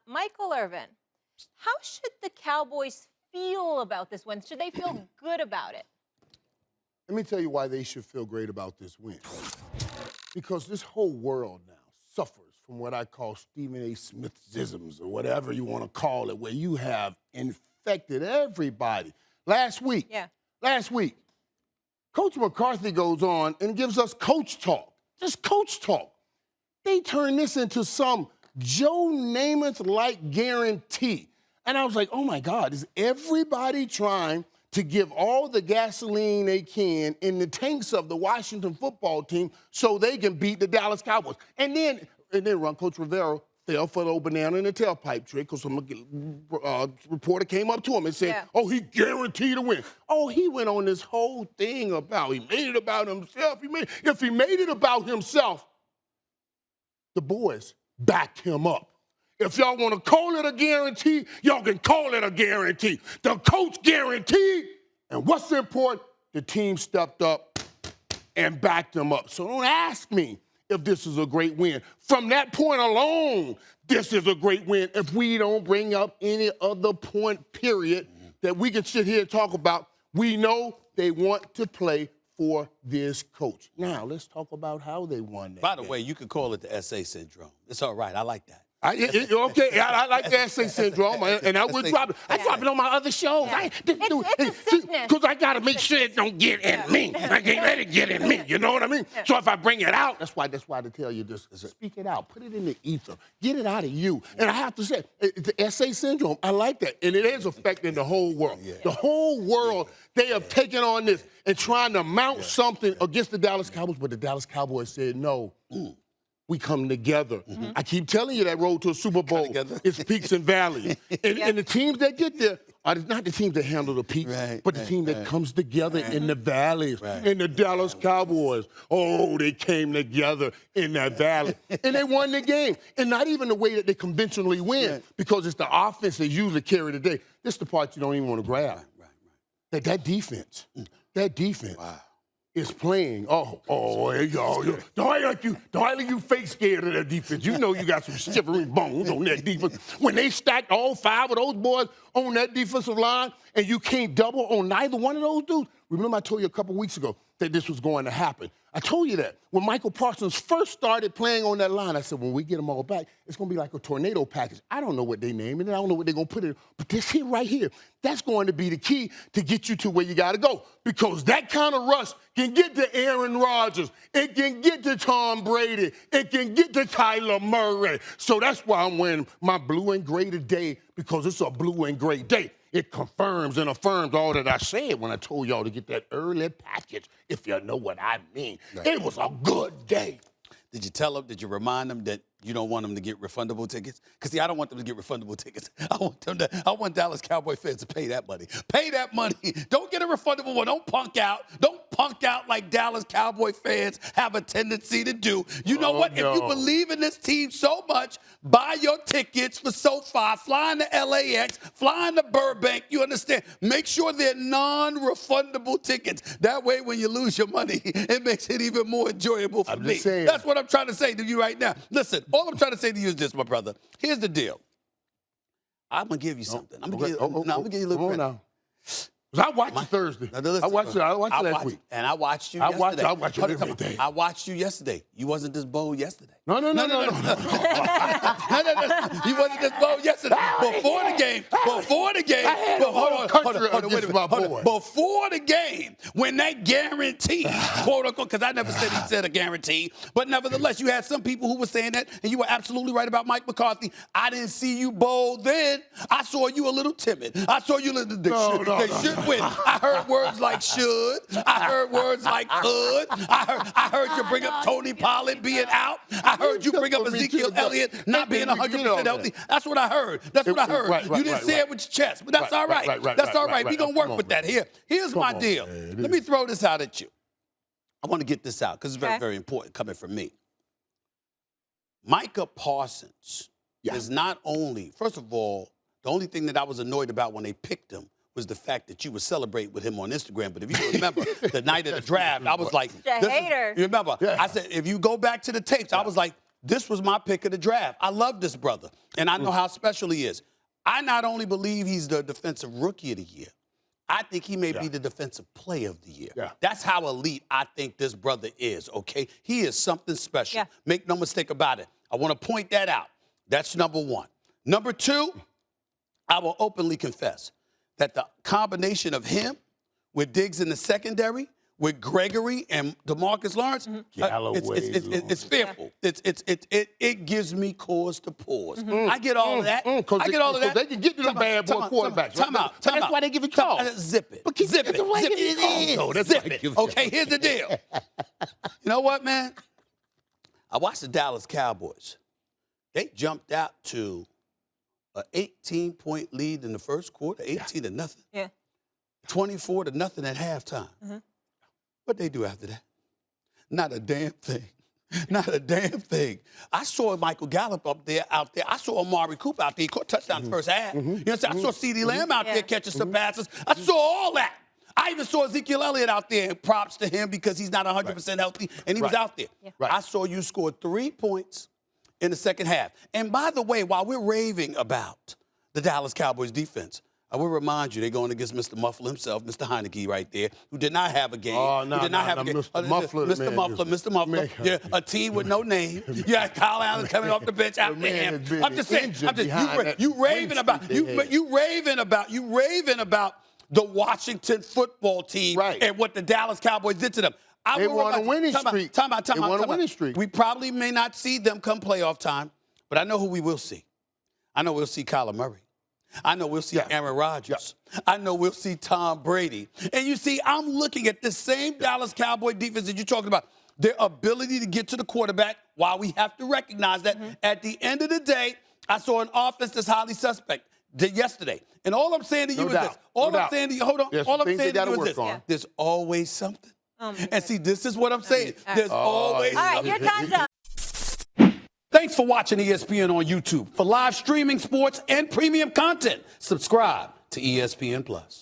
Michael Irvin, how should the Cowboys feel about this win? Should they feel good about it? Let me tell you why they should feel great about this win. Because this whole world now suffers from what I call Stephen A. Smith-isms, or whatever you want to call it, where you have infected everybody. Last week, Coach McCarthy goes on and gives us coach talk, just coach talk. They turn this into some Joe Namath-like guarantee. And I was like, oh my God, is everybody trying to give all the gasoline they can in the tanks of the Washington football team so they can beat the Dallas Cowboys? And then Coach Rivera fell for the old banana in the tailpipe trick because some reporter came up to him and said, oh, he guaranteed a win. Oh, he went on this whole thing about he made it about himself. If he made it about himself, the boys backed him up. If y'all want to call it a guarantee, y'all can call it a guarantee. The coach guaranteed, and what's important, the team stepped up and backed him up. So don't ask me if this is a great win. From that point alone, this is a great win. If we don't bring up any other point, period, that we can sit here and talk about, we know they want to play for this coach. Now, let's talk about how they won that. By the way, you could call it the SA syndrome. It's all right. I like that. I like the SA syndrome, and I would drop it. I drop it on my other shows. Because I got to make sure it don't get in me. I can't let it get in me. You know what I mean? So if I bring it out, that's why I tell you this. Speak it out. Put it in the ether. Get it out of you. And I have to say, the SA syndrome, I like that. And it is affecting the whole world. The whole world, they have taken on this and trying to mount something against the Dallas Cowboys, but the Dallas Cowboys said no. We come together. I keep telling you that road to a Super Bowl is peaks and valleys. And the teams that get there are not the teams that handle the peaks, but the team that comes together in the valleys. And the Dallas Cowboys, they came together in that valley. And they won the game. And not even the way that they conventionally win, because it's the offense that usually carry the day. This is the part you don't even want to grab. That defense. Is playing. Hey, y'all. Don't act like you fake scared of that defense. You know you got some shivering bones on that defense. When they stacked all five of those boys on that defensive line and you can't double on neither one of those dudes, remember I told you a couple weeks ago that this was going to happen. I told you that. When Michael Parsons first started playing on that line, I said, when we get them all back, it's going to be like a tornado package. I don't know what they name it, and I don't know what they're going to put in, but this here right here, that's going to be the key to get you to where you got to go, because that kind of rush can get to Aaron Rodgers. It can get to Tom Brady. It can get to Kyler Murray. So that's why I'm wearing my blue and gray today, because it's a blue and gray day. It confirms and affirms all that I said when I told y'all to get that early package, if you know what I mean. It was a good day. Did you tell them, did you remind them that you don't want them to get refundable tickets? Because, see, I don't want them to get refundable tickets. I want Dallas Cowboy fans to pay that money. Pay that money. Don't get a refundable one. Don't punk out. Don't punk out like Dallas Cowboy fans have a tendency to do. You know what? No. If you believe in this team so much, buy your tickets for SoFi, flying to LAX, flying to Burbank. You understand? Make sure they're non-refundable tickets. That way, when you lose your money, it makes it even more enjoyable for me. That's what I'm trying to say to you right now. Listen, all I'm trying to say to you is this, my brother. Here's the deal. I'm going to give you something. I'm going to give you a little credit. I watched you Thursday. I watched you last week. And I watched you yesterday. I watched you every day. I watched you yesterday. You wasn't this bold yesterday. No. You wasn't this bold yesterday. Before the game. Hold on. Before the game, when that guarantee, quote unquote, because I never said he said a guarantee, but nevertheless, you had some people who were saying that, and you were absolutely right about Mike McCarthy. I didn't see you bold then. I saw you a little timid. I saw you a little. They should win. I heard words like should. I heard words like could. I heard you bring up Tony Pollard being out. I heard you bring up Ezekiel Elliott not being 100% healthy. That's what I heard. You didn't say it with your chest, but that's all right. That's all right. We're going to work with that. Here's my deal. Let me throw this out at you. I want to get this out because it's very, very important coming from me. Micah Parsons is not only, first of all, the only thing that I was annoyed about when they picked him was the fact that you would celebrate with him on Instagram. But if you remember, the night of the draft, I was like, hater. You remember? I said, if you go back to the tapes, I was like, this was my pick of the draft. I love this brother, and I know how special he is. I not only believe he's the defensive rookie of the year, I think he may be the defensive player of the year. Yeah. That's how elite I think this brother is, okay? He is something special. Yeah. Make no mistake about it. I want to point that out. That's number one. Number two, I will openly confess that the combination of him with Diggs in the secondary, with Gregory and DeMarcus Lawrence, it's fearful. It gives me cause to pause. I get all of that. I get all of that. They can get to the bad boy quarterbacks. Time out. That's why they give it calls. Zip it. But Zip it. that's why Zip it is. it. Zip it. Okay, here's the deal. You know what, man? I watched the Dallas Cowboys. They jumped out to an 18-point lead in the first quarter, 18-0. Yeah. 24-0 at halftime. What they do after that? Not a damn thing. Not a damn thing. I saw Michael Gallup out there. I saw Amari Cooper out there. He caught a touchdown in the first half. You know what I'm saying? I saw CeeDee Lamb out there catching some passes. I saw all that. I even saw Ezekiel Elliott out there, and props to him because he's not 100% healthy, and he was out there. I saw you score 3 points in the second half. And by the way, while we're raving about the Dallas Cowboys defense, I will remind you, they're going against Mr. Muffler himself, Mr. Heineke right there, who did not have a game. Oh, no, who did not have a game. Mr. Muffler. Mr. Muffler. Yeah, a team with no name. Yeah, Kyle Allen coming off the bench after him. I'm just saying, you raving about the Washington football team and what the Dallas Cowboys did to them. They won a winning streak. Time out. They won a winning streak. We probably may not see them come playoff time, but I know who we will see. I know we'll see Kyler Murray. I know we'll see Aaron Rodgers. I know we'll see Tom Brady. And you see, I'm looking at this same Dallas Cowboy defense that you're talking about, their ability to get to the quarterback, while we have to recognize that at the end of the day, I saw an offense that's highly suspect yesterday. And all I'm saying to you is this. All I'm saying to you, hold on. All I'm saying to you is this. There's always something. And see, this is what I'm saying. There's always something. All right, your time's up. Thanks for watching ESPN on YouTube. For live streaming sports and premium content, subscribe to ESPN Plus.